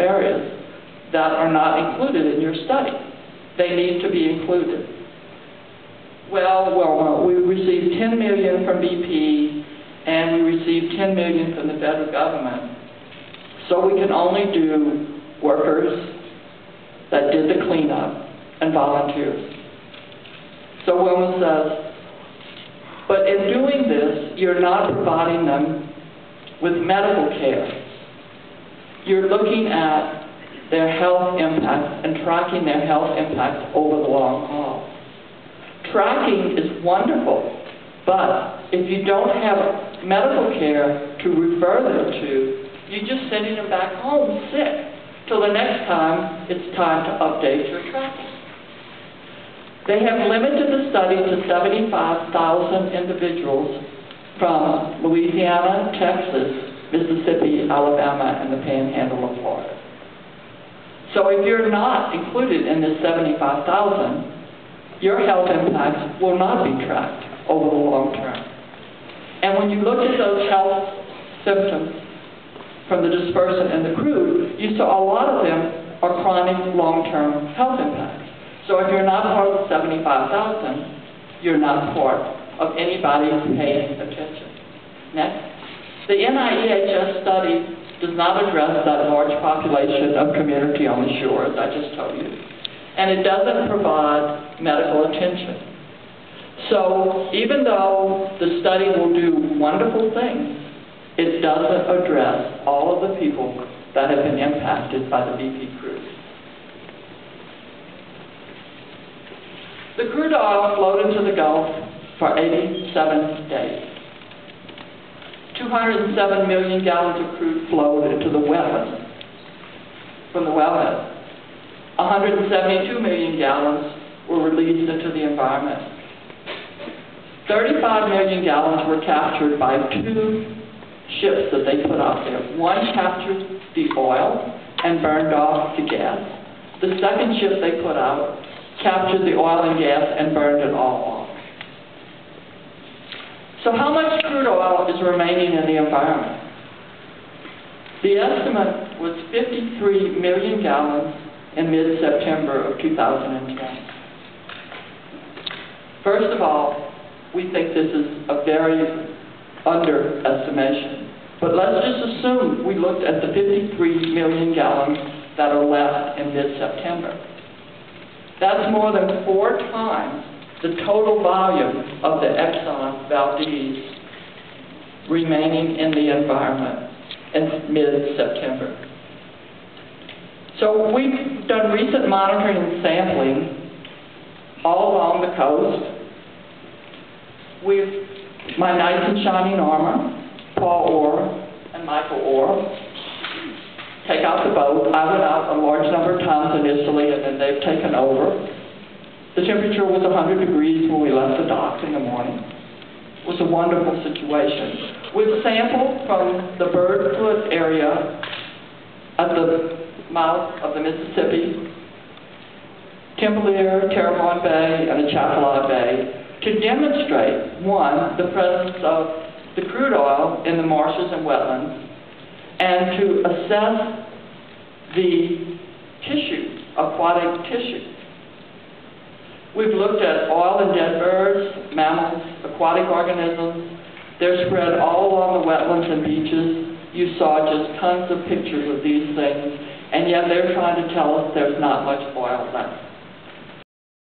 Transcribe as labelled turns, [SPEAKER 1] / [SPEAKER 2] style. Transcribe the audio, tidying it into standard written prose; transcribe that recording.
[SPEAKER 1] areas that are not included in your study. They need to be included. Well, we received $10 million from BP, and we received $10 million from the federal government. So we can only do workers that did the cleanup and volunteers. So Wilma says, but in doing this, you're not providing them with medical care. You're looking at their health impacts and tracking their health impacts over the long haul. Tracking is wonderful, but if you don't have medical care to refer them to, you're just sending them back home sick till the next time it's time to update your tracking. They have limited the study to 75,000 individuals from Louisiana, Texas, Mississippi, Alabama, and the Panhandle of Florida. So if you're not included in this 75,000, your health impacts will not be tracked over the long term. And when you look at those health symptoms from the dispersant and the crude, you saw a lot of them are chronic long-term health impacts. So if you're not part of the 75,000, you're not part of anybody paying attention. Next. The NIEHS study does not address that large population of community on the shores I just told you. And it doesn't provide medical attention. So even though the study will do wonderful things, it doesn't address all of the people that have been impacted by the BP crude. The crude oil flowed into the Gulf for 87 days. 207 million gallons of crude flowed into the wetlands, from the wellhead. 172 million gallons were released into the environment. 35 million gallons were captured by two ships that they put out there. One captured the oil and burned off the gas. The second ship they put out captured the oil and gas and burned it all off. So how much crude oil is remaining in the environment? The estimate was 53 million gallons in mid-September of 2010. First of all, we think this is a very underestimation. But let's just assume we looked at the 53 million gallons that are left in mid-September. That's more than 4 times the total volume of the Exxon Valdez remaining in the environment in mid-September. So we've done recent monitoring and sampling all along the coast. My knights in shining armor, Paul Orr and Michael Orr, take out the boat. I went out a large number of times initially, and then they've taken over. The temperature was 100 degrees when we left the docks in the morning. It was a wonderful situation. We've sampled from the Birdfoot area at the mouth of the Mississippi, Timberlier, Terrebonne Bay, and Atchafalaya Bay to demonstrate, one, the presence of the crude oil in the marshes and wetlands, and to assess the tissue, aquatic tissue. We've looked at oil in dead birds, mammals, aquatic organisms. They're spread all along the wetlands and beaches. You saw just tons of pictures of these things, and yet they're trying to tell us there's not much oil left.